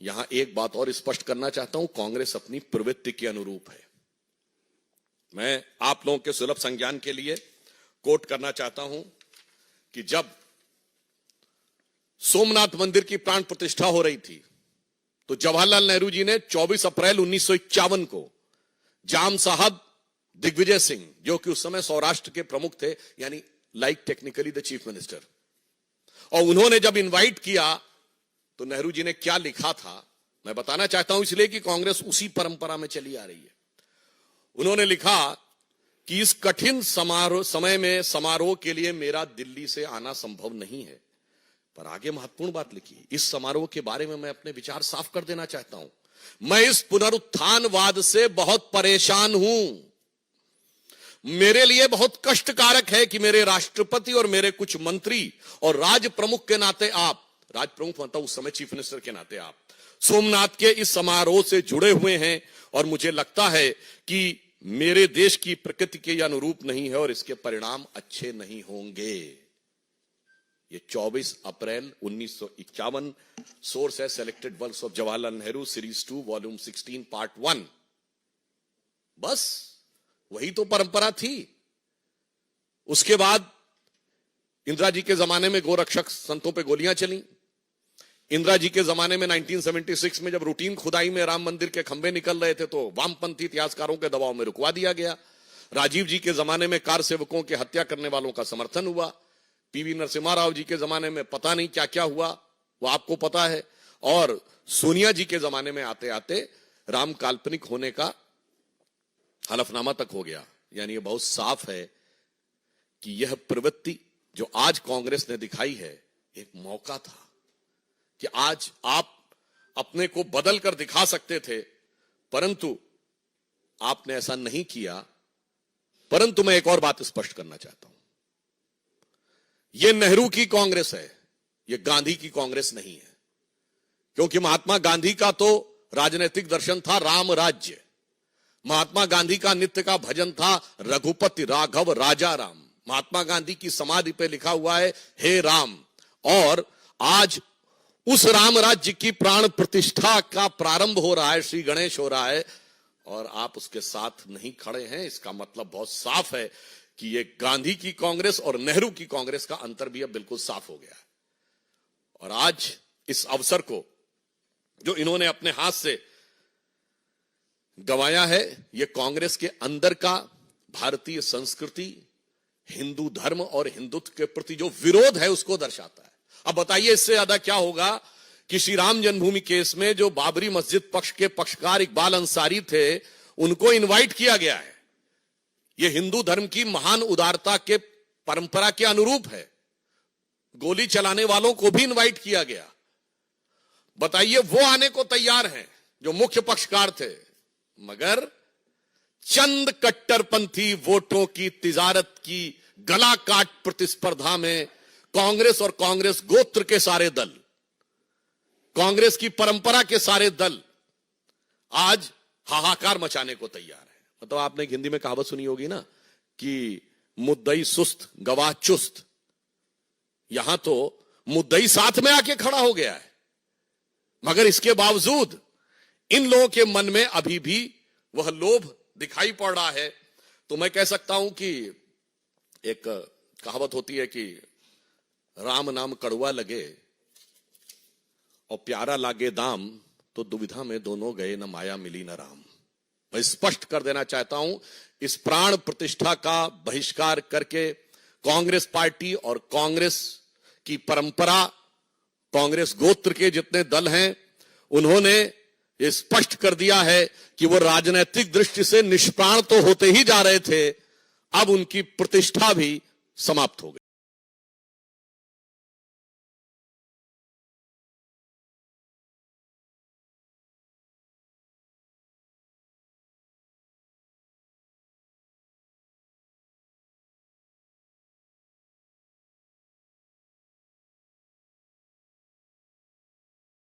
यहां एक बात और स्पष्ट करना चाहता हूं, कांग्रेस अपनी प्रवृत्ति के अनुरूप है। मैं आप लोगों के सुलभ संज्ञान के लिए कोट करना चाहता हूं कि जब सोमनाथ मंदिर की प्राण प्रतिष्ठा हो रही थी तो जवाहरलाल नेहरू जी ने 24 अप्रैल 1951 को जाम साहब दिग्विजय सिंह, जो कि उस समय सौराष्ट्र के प्रमुख थे, यानी like technically the chief minister, और उन्होंने जब इनवाइट किया तो नेहरू जी ने क्या लिखा था मैं बताना चाहता हूं, इसलिए कि कांग्रेस उसी परंपरा में चली आ रही है। उन्होंने लिखा कि इस कठिन समय में समारोह के लिए मेरा दिल्ली से आना संभव नहीं है, पर आगे महत्वपूर्ण बात लिखी, इस समारोह के बारे में मैं अपने विचार साफ कर देना चाहता हूं। मैं इस पुनरुत्थानवाद से बहुत परेशान हूं। मेरे लिए बहुत कष्टकारक है कि मेरे राष्ट्रपति और मेरे कुछ मंत्री और राज प्रमुख के नाते आप, राज प्रमुख मतलब उस समय चीफ मिनिस्टर के नाते आप, सोमनाथ के इस समारोह से जुड़े हुए हैं, और मुझे लगता है कि मेरे देश की प्रकृति के अनुरूप नहीं है और इसके परिणाम अच्छे नहीं होंगे। ये 24 अप्रैल 1951, सोर्स है selected works of Jawaharlal Nehru series 2 volume 16 part 1। बस वही तो परंपरा थी। उसके बाद इंदिरा जी के जमाने में गोरक्षक संतों पे गोलियां चली। इंदिरा जी के जमाने में 1976 में जब रूटीन खुदाई में राम मंदिर के खंभे निकल रहे थे तो वामपंथी इतिहासकारों के दबाव में रुकवा दिया गया। राजीव जी के जमाने में कार सेवकों की हत्या करने वालों का समर्थन हुआ। पीवी नरसिम्हा राव जी के जमाने में पता नहीं क्या क्या हुआ, वो आपको पता है। और सोनिया जी के जमाने में आते आते राम काल्पनिक होने का हलफनामा तक हो गया। यानी ये बहुत साफ है कि यह प्रवृत्ति जो आज कांग्रेस ने दिखाई है, एक मौका था कि आज आप अपने को बदल कर दिखा सकते थे, परंतु आपने ऐसा नहीं किया। परंतु मैं एक और बात स्पष्ट करना चाहता हूं, यह नेहरू की कांग्रेस है, यह गांधी की कांग्रेस नहीं है। क्योंकि महात्मा गांधी का तो राजनीतिक दर्शन था राम राज्य। महात्मा गांधी का नित्य का भजन था रघुपति राघव राजा राम। महात्मा गांधी की समाधि पे लिखा हुआ है हे राम। और आज उस राम राज्य की प्राण प्रतिष्ठा का प्रारंभ हो रहा है, श्री गणेश हो रहा है, और आप उसके साथ नहीं खड़े हैं। इसका मतलब बहुत साफ है कि ये गांधी की कांग्रेस और नेहरू की कांग्रेस का अंतर भी अब बिल्कुल साफ हो गया है। और आज इस अवसर को जो इन्होंने अपने हाथ से गंवाया है, ये कांग्रेस के अंदर का भारतीय संस्कृति, हिंदू धर्म और हिंदुत्व के प्रति जो विरोध है उसको दर्शाता है। अब बताइए इससे ज्यादा क्या होगा कि श्री राम जन्मभूमि केस में जो बाबरी मस्जिद पक्ष के पक्षकार इकबाल अंसारी थे, उनको इनवाइट किया गया है। यह हिंदू धर्म की महान उदारता के परंपरा के अनुरूप है। गोली चलाने वालों को भी इनवाइट किया गया। बताइए वो आने को तैयार हैं जो मुख्य पक्षकार थे, मगर चंद कट्टरपंथी वोटों की तिजारत की गला काट प्रतिस्पर्धा में कांग्रेस और कांग्रेस गोत्र के सारे दल, कांग्रेस की परंपरा के सारे दल आज हाहाकार मचाने को तैयार है। मतलब आपने हिंदी में कहावत सुनी होगी ना कि मुद्दई सुस्त गवाह चुस्त। यहां तो मुद्दई साथ में आके खड़ा हो गया है, मगर इसके बावजूद इन लोगों के मन में अभी भी वह लोभ दिखाई पड़ रहा है। तो मैं कह सकता हूं कि एक कहावत होती है कि राम नाम कड़वा लगे और प्यारा लागे दाम, तो दुविधा में दोनों गए न माया मिली न राम। मैं स्पष्ट कर देना चाहता हूं, इस प्राण प्रतिष्ठा का बहिष्कार करके कांग्रेस पार्टी और कांग्रेस की परंपरा, कांग्रेस गोत्र के जितने दल हैं, उन्होंने ये स्पष्ट कर दिया है कि वो राजनीतिक दृष्टि से निष्प्राण तो होते ही जा रहे थे, अब उनकी प्रतिष्ठा भी समाप्त हो गई।